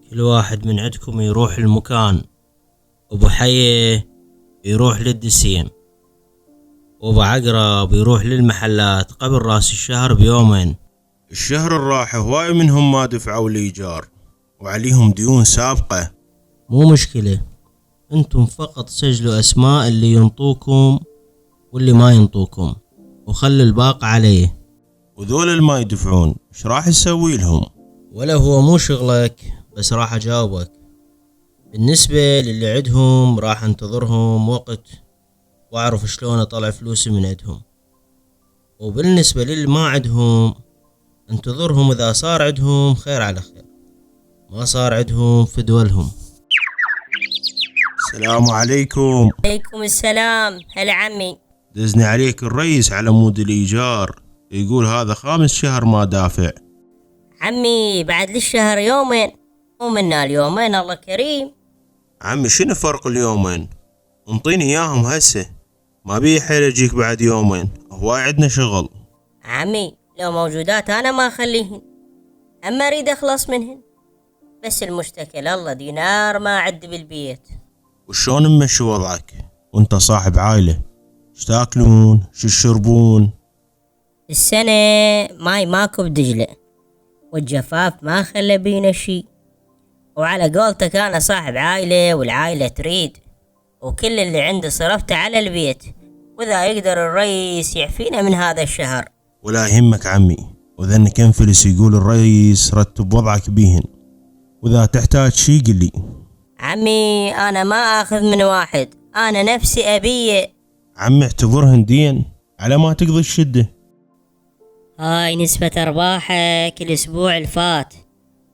كل واحد من عندكم يروح المكان. أبو حيه يروح للدسيم، وأبو عقرب يروح للمحلات قبل راس الشهر بيومين. الشهر الراح هواي منهم ما دفعوا الإيجار وعليهم ديون سابقة. مو مشكلة، انتم فقط سجلوا اسماء اللي ينطوكم واللي ما ينطوكم، وخلوا الباقي عليه. وذول اللي ما يدفعون ايش راح يسوي لهم؟ ولا هو مو شغلك، بس راح اجاوبك. بالنسبة للي عندهم راح انتظرهم وقت واعرف شلون اطلع فلوسي من عندهم، وبالنسبة للي ما عندهم انتظرهم، اذا صار عندهم خير على خير، ما صار عندهم فدولهم. السلام عليكم. عليكم السلام. هلا عمي. دزني عليك الرئيس على مود الإيجار، يقول هذا 5 شهر ما دافع. عمي بعد للشهر يومين، ومنا اليومين الله كريم. عمي شنو فرق اليومين؟ انطيني اياهم هسه، ما بي حيل اجيك بعد يومين، هواي عندنا شغل. عمي لو موجودات انا ما اخليهن، اما اريد اخلص منهن، بس المشتكل الله دينار ما عد بالبيت. وشون ممشي وضعك وانت صاحب عائلة؟ ايش تاكلون؟ شو تشربون؟ السنة ماي ماكو بدجلة، والجفاف ما خلى بينا شي، وعلى قولتك انا صاحب عائلة والعائلة تريد، وكل اللي عندي صرفته على البيت، واذا يقدر الرئيس يعفينا من هذا الشهر. ولا يهمك عمي، واذا انك انفلس يقول الرئيس رتب وضعك بيهن، واذا تحتاج شي قل لي. عمي انا ما اخذ من واحد، انا نفسي ابيه. عمي اعتبرهن دين على ما تقضي الشدة. هاي نسبة ارباحك الاسبوع الفات،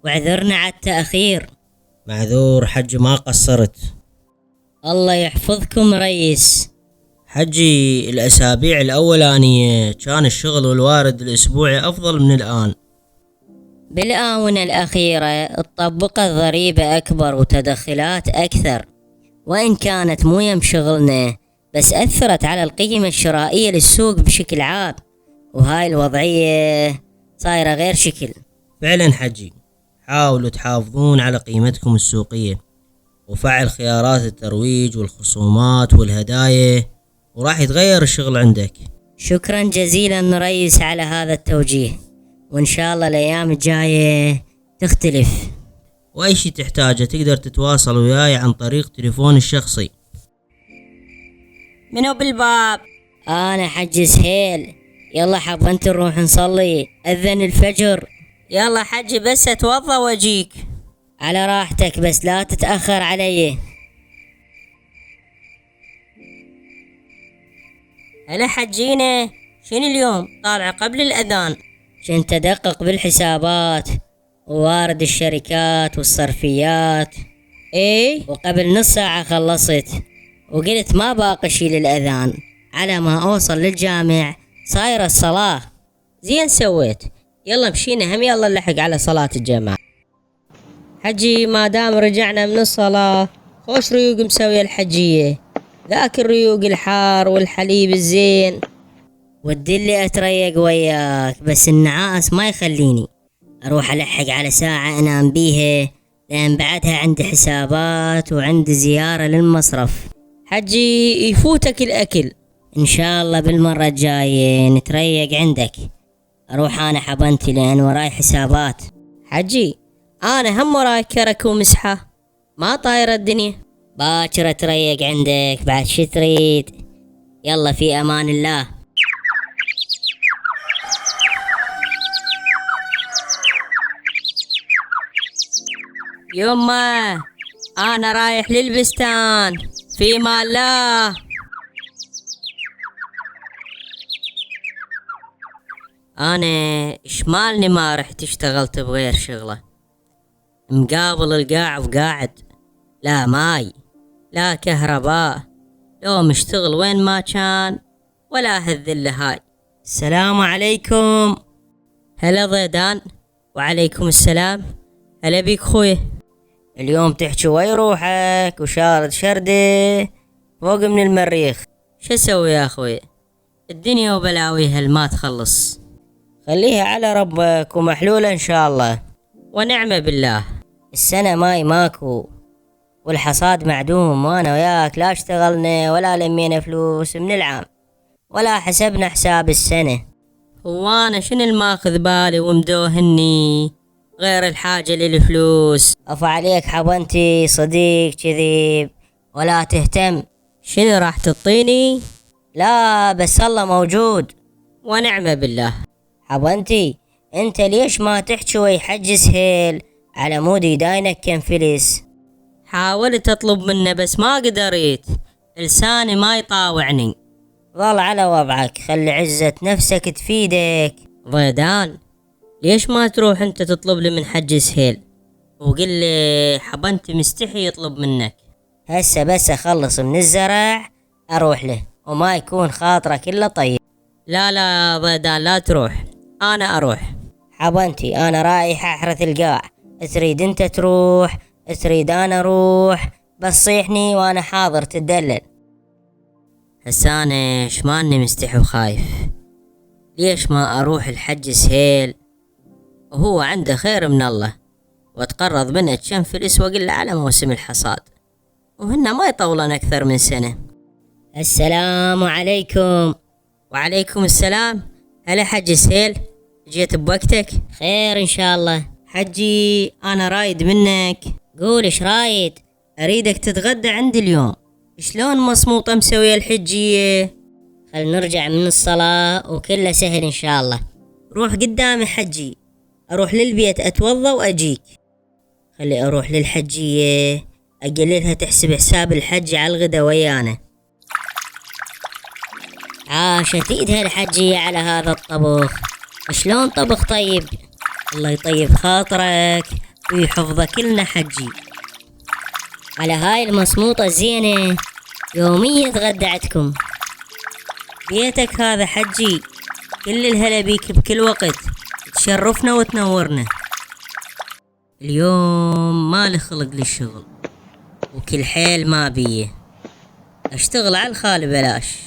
واعذرنا على التأخير. معذور حجي، ما قصرت. الله يحفظكم ريس. حجي الاسابيع الاولانية كان الشغل والوارد الاسبوعي افضل من الان. بالآونة الأخيرة تطبقت ضريبة أكبر وتدخلات أكثر، وإن كانت مو يم شغلنا، بس أثرت على القيمة الشرائية للسوق بشكل عام، وهاي الوضعية صايرة غير شكل. فعلا حجي، حاولوا تحافظون على قيمتكم السوقية، وفعل خيارات الترويج والخصومات والهدايا، وراح يتغير الشغل عندك. شكرا جزيلا ريس على هذا التوجيه، وإن شاء الله الأيام الجاية تختلف. واي شي تحتاجه تقدر تتواصل وياي عن طريق تليفوني الشخصي. منو بالباب؟ أنا حج سهيل. يلا حبنت نروح نصلي، أذن الفجر. يلا حجي بس اتوضى واجيك. على راحتك، بس لا تتأخر علي. هلا حجينا، شنو اليوم طالع قبل الأذان؟ كنت أدقق بالحسابات ووارد الشركات والصرفيات، ايه، وقبل نص ساعة خلصت، وقلت ما باقي شي للأذان، على ما أوصل للجامع صايرة الصلاة. زين سويت، يلا مشينا هم، يلا نلحق على صلاة الجماعة. حجي ما دام رجعنا من الصلاة، خوش ريوق مسوي الحجية، ذاك الريوق الحار والحليب الزين، ودي اتريق وياك، بس النعاس ما يخليني اروح الحق على ساعة انام بيها، لان بعدها عندي حسابات وعندي زيارة للمصرف. حجي يفوتك الاكل، ان شاء الله بالمرة الجاية نتريق عندك، اروح انا حبنتي لان وراي حسابات. حجي انا هم وراي كرك ومسحة، ما طايرة الدنيا، باكر اتريق عندك بعد شي تريد. يلا في امان الله. يما انا رايح للبستان، في ما الله. انا اشمالني ما رحت اشتغلت بغير شغله، مقابل القاع وقاعد، لا ماي لا كهرباء، لو مشتغل وين ما كان، ولا هالذله هاي. السلام عليكم. هلا ضيدان. وعليكم السلام. هلا بيك خوي. اليوم تحكي وي روحك وشارد شردة فوق من المريخ، شو اسوي يا اخوي؟ الدنيا وبلاويها ما تخلص، خليها على ربك ومحلولة ان شاء الله ونعمة بالله. السنة ماي ماكو والحصاد معدوم، وانا وياك لا اشتغلنا ولا لمينا فلوس من العام ولا حسبنا حساب السنة. وانا شنو الماخذ بالي ومدوهني غير الحاجة للفلوس؟ أف عليك حبنتي صديق كذيب ولا تهتم. شنو راح تعطيني؟ لا بس الله موجود ونعم بالله. حبنتي انت ليش ما تحكي ويحج سهيل على مود يداينك كم فلس؟ حاولت اطلب منه بس ما قدرت، لساني ما يطاوعني. ظل على وضعك، خلي عزة نفسك تفيدك. ضيدان ليش ما تروح انت تطلب لي من حج سهيل وقل لي حبنتي مستحي يطلب منك؟ هسه بس اخلص من الزرع اروح له وما يكون خاطرك الا طيب. لا لا ضيدان لا تروح، انا اروح. حبنتي انا رايح احرث القاع، تريد انت تروح تريد انا اروح، بس صيحني وانا حاضر تدلل. هسه انا شماني مستحي وخايف، ليش ما اروح الحج سهيل وهو عنده خير من الله واتقرض منه كم فلس واقول له على موسم الحصاد وهن ما يطولن اكثر من سنة. السلام عليكم. وعليكم السلام. هلا حج سهيل، جيت بوقتك؟ خير ان شاء الله. حجي انا رايد منك. قول ايش رايد؟ اريدك تتغدى عندي اليوم. شلون مصموطة مسوية الحجية؟ خل نرجع من الصلاة وكله سهل ان شاء الله. روح قدامي حجي، اروح للبيت اتوضى واجيك. خلي اروح للحجية اقللها تحسب حساب الحج على الغدا ويانا. عاشت ايدها الحجية على هذا الطبخ، شلون طبخ طيب؟ الله يطيب خاطرك ويحفظك لنا حجي. على هاي المصموطة الزينة يوميا اتغدى عندكم. بيتك هذا حجي، كل الهلا بيك بكل وقت، تشرفنا وتنورنا. اليوم مالي خلق للشغل وكل حيل ما بيه، اشتغل على الخالي بلاش،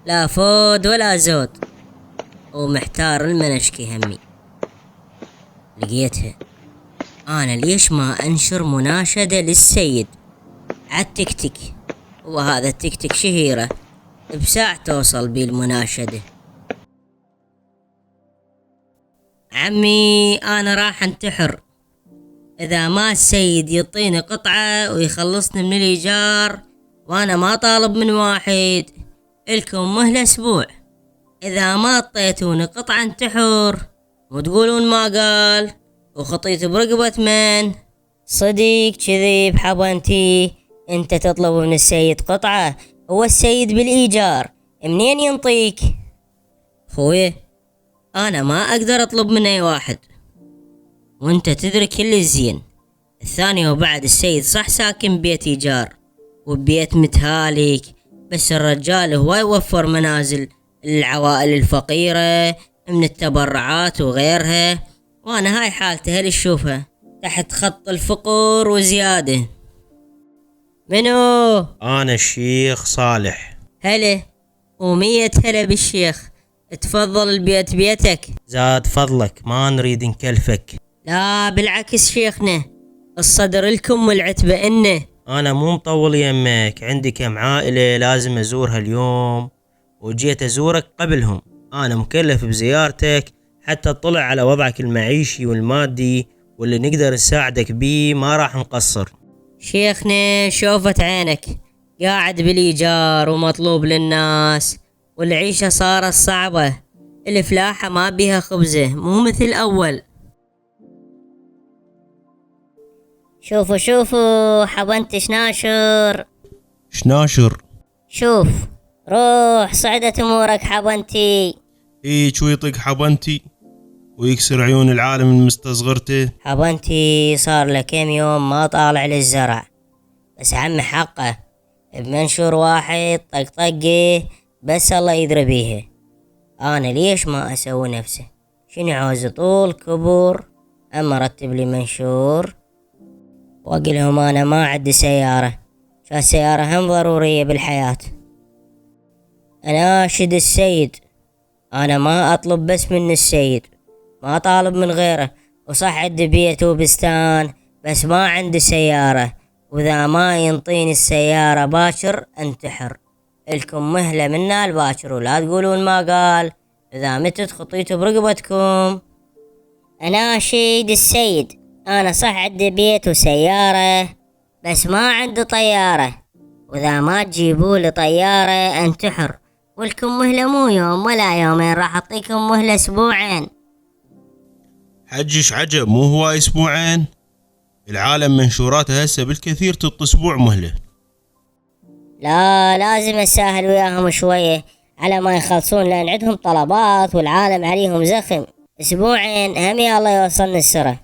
لا فود ولا زود، ومحتار المنشكي همي. لقيتها، انا ليش ما انشر مناشدة للسيد عالتيك، وهذا التيك شهيرة بساعة توصل بي المناشدة. عمي انا راح انتحر اذا ما السيد يعطيني قطعة ويخلصني من الايجار، وانا ما طالب من واحد، الكم مهلة اسبوع، اذا ما اعطيتوني قطعة انتحر وتقولون ما قال وخطيت برقبة من. صديق كذيب حبنتي، انت تطلب من السيد قطعة، هو السيد بالايجار منين ينطيك؟ خويه انا ما اقدر اطلب من اي واحد، وانت تدري كل الزين. الثاني وبعد السيد صح ساكن بيت ايجار وبيت متهالك، بس الرجال هو يوفر منازل للعوائل الفقيرة من التبرعات وغيرها، وانا هاي حالتي هل تشوفها تحت خط الفقر وزيادة. منو؟ أنا الشيخ صالح. هلا ومية هلا بالشيخ، تفضل البيت بيتك. زاد فضلك ما نريد نكلفك. لا بالعكس شيخنا، الصدر لكم والعتبة إنه. انا مو مطول يمك، عندي كم عائلة لازم ازورها اليوم وجيت ازورك قبلهم، انا مكلف بزيارتك حتى اطلع على وضعك المعيشي والمادي، واللي نقدر نساعدك بيه ما راح نقصر. شيخنا شوفت عينك، قاعد بالايجار ومطلوب للناس، والعيشة صارت صعبة، الفلاحة ما بيها خبزة مو مثل اول. شوفوا حبنت شناشر. شناشر؟ شوف روح صعدت امورك حبنتي. شو يطق حبنتي ويكسر عيون العالم المستصغرته. حبنتي صار له كم يوم ما طالع للزرع، بس عمي حقه بمنشور واحد طقطقه بس الله يدري بيها. انا ليش ما اسوي نفسه؟ شنو عاوز طول كبر؟ اما رتب لي منشور واقول لهم انا ما عندي سيارة، فالسيارة هم ضرورية بالحياة. انا اشد السيد، انا ما اطلب بس من السيد، ما طالب من غيره، وصح عندي بيت وبستان بس ما عنده سيارة، وإذا ما ينطيني السيارة باكر انتحر. الكم مهلة منا الباكر ولا تقولون ما قال. إذا متت خطيته برقبتكم. أناشد السيد، أنا صح عندي بيت وسيارة بس ما عندي طيارة، وإذا ما تجيبوا لي طيارة انتحر. ولكم مهلة مو يوم ولا يومين، راح أعطيكم مهلة أسبوعين. حجش عجب، مو هو اسبوعين؟ العالم منشوراته هسه بالكثير تعطي اسبوع مهلة. لا، لازم أسهل وياهم شوية على ما يخلصون، لأن عندهم طلبات والعالم عليهم زخم. أسبوعين هم يا الله يوصلنا السرة.